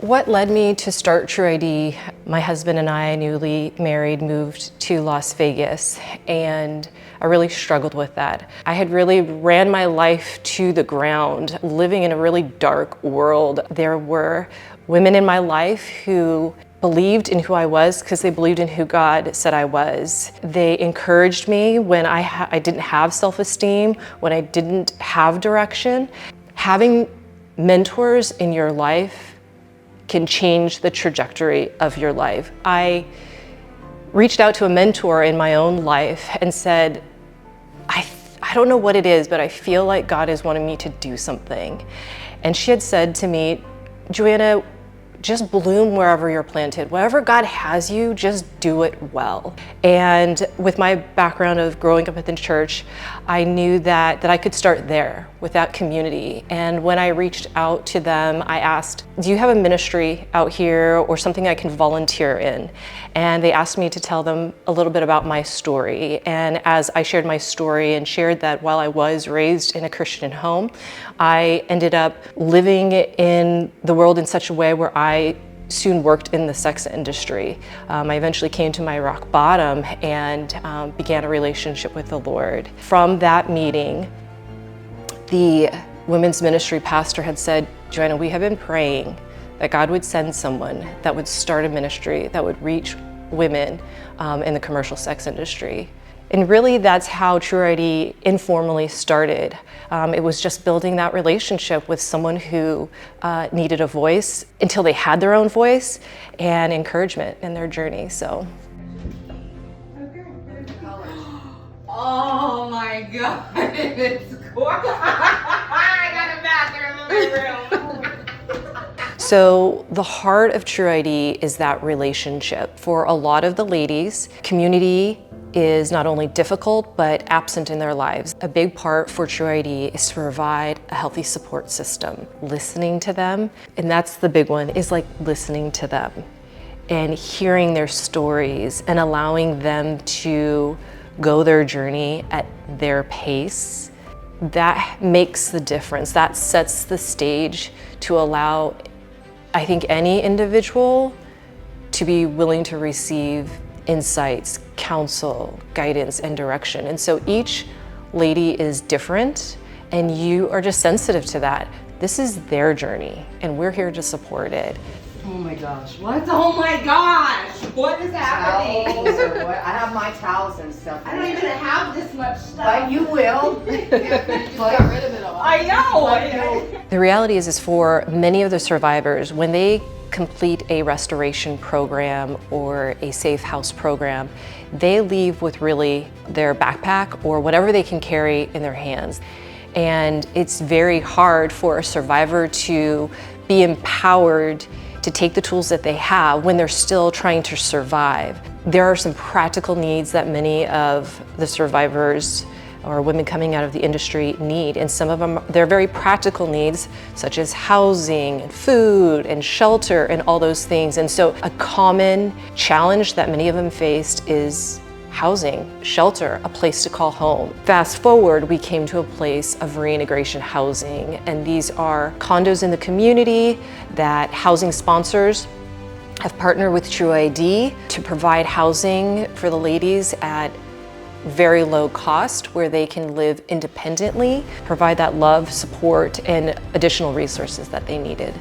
What led me to start True ID? My husband and I, newly married, moved to Las Vegas, and I really struggled with that. I had really ran my life to the ground, living in a really dark world. There were women in my life who believed in who I was because they believed in who God said I was. They encouraged me when I didn't have self-esteem, when I didn't have direction. Having mentors in your life can change the trajectory of your life. I reached out to a mentor in my own life and said, I don't know what it is, but I feel like God is wanting me to do something. And she had said to me, Johanna, just bloom wherever you're planted. Wherever God has you, just do it well. And with my background of growing up in the church, I knew that I could start there with that community. And when I reached out to them, I asked, do you have a ministry out here or something I can volunteer in? And they asked me to tell them a little bit about my story. And as I shared my story and shared that while I was raised in a Christian home, I ended up living in the world in such a way where I soon worked in the sex industry. I eventually came to my rock bottom and began a relationship with the Lord. From that meeting, the women's ministry pastor had said, Johanna, we have been praying that God would send someone that would start a ministry that would reach women in the commercial sex industry. And really that's how True ID informally started. It was just building that relationship with someone who needed a voice until they had their own voice and encouragement in their journey, so. Oh my God, it's gorgeous. I got a bathroom in my room. So the heart of True ID is that relationship. For a lot of the ladies, community is not only difficult, but absent in their lives. A big part for True ID is to provide a healthy support system, listening to them, and that's the big one, is like listening to them and hearing their stories and allowing them to go their journey at their pace. That makes the difference. That sets the stage to allow, I think, any individual to be willing to receive insights, counsel, guidance, and direction. And so each lady is different, and you are just sensitive to that. This is their journey, and we're here to support it. Oh my gosh, what? Oh my gosh, what is happening? Towels or what? I have my towels and stuff. I don't even have this much stuff. But you will. You just got rid of it all. I know. The reality is for many of the survivors, when they complete a restoration program or a safe house program, they leave with really their backpack or whatever they can carry in their hands. And it's very hard for a survivor to be empowered to take the tools that they have when they're still trying to survive. There are some practical needs that many of the survivors or women coming out of the industry need, and some of them, they're very practical needs, such as housing and food and shelter and all those things. And so a common challenge that many of them faced is housing, shelter, a place to call home. Fast forward, we came to a place of reintegration housing, and these are condos in the community that housing sponsors have partnered with True ID to provide housing for the ladies at very low cost where they can live independently, provide that love, support, and additional resources that they needed.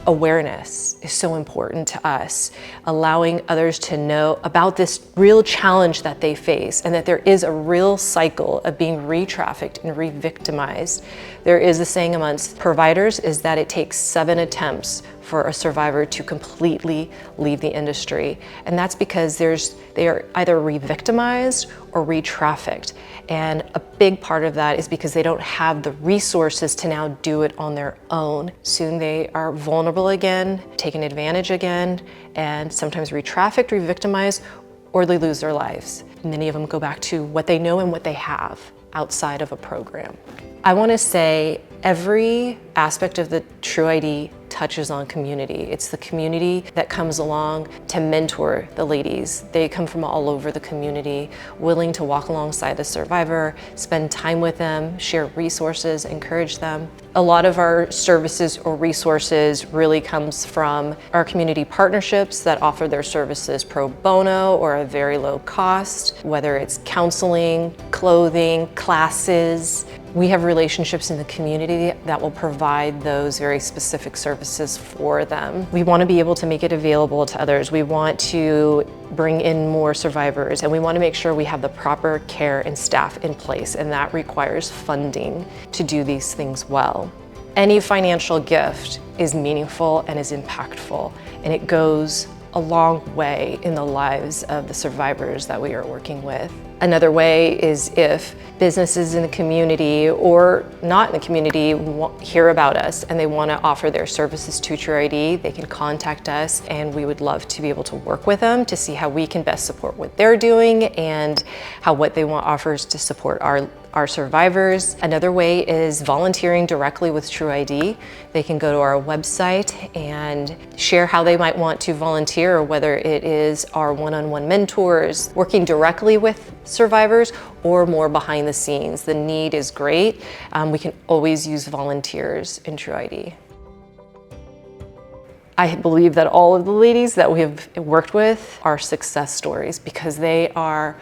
Awareness is so important to us, allowing others to know about this real challenge that they face and that there is a real cycle of being re-trafficked and re-victimized. There is a saying amongst providers is that it takes 7 attempts for a survivor to completely leave the industry. And that's because they are either re-victimized or re-trafficked. And a big part of that is because they don't have the resources to now do it on their own. Soon they are vulnerable again, taken advantage again, and sometimes re-trafficked, re-victimized, or they lose their lives. Many of them go back to what they know and what they have outside of a program. I want to say every aspect of the True ID touches on community. It's the community that comes along to mentor the ladies. They come from all over the community, willing to walk alongside the survivor, spend time with them, share resources, encourage them. A lot of our services or resources really comes from our community partnerships that offer their services pro bono or a very low cost, whether it's counseling, clothing, classes. We have relationships in the community that will provide those very specific services for them. We want to be able to make it available to others. We want to bring in more survivors, and we want to make sure we have the proper care and staff in place, and that requires funding to do these things well. Any financial gift is meaningful and is impactful, and it goes a long way in the lives of the survivors that we are working with. Another way is if businesses in the community or not in the community hear about us and they want to offer their services to True ID, they can contact us, and we would love to be able to work with them to see how we can best support what they're doing and how what they want offers to support our survivors. Another way is volunteering directly with True ID. They can go to our website and share how they might want to volunteer, or whether it is our one-on-one mentors, working directly with survivors, or more behind the scenes. The need is great. We can always use volunteers in True ID. I believe that all of the ladies that we have worked with are success stories because they are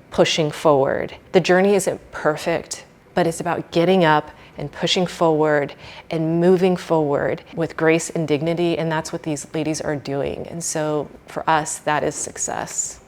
pushing forward. The journey isn't perfect, but it's about getting up and pushing forward and moving forward with grace and dignity, and that's what these ladies are doing. And so for us, that is success.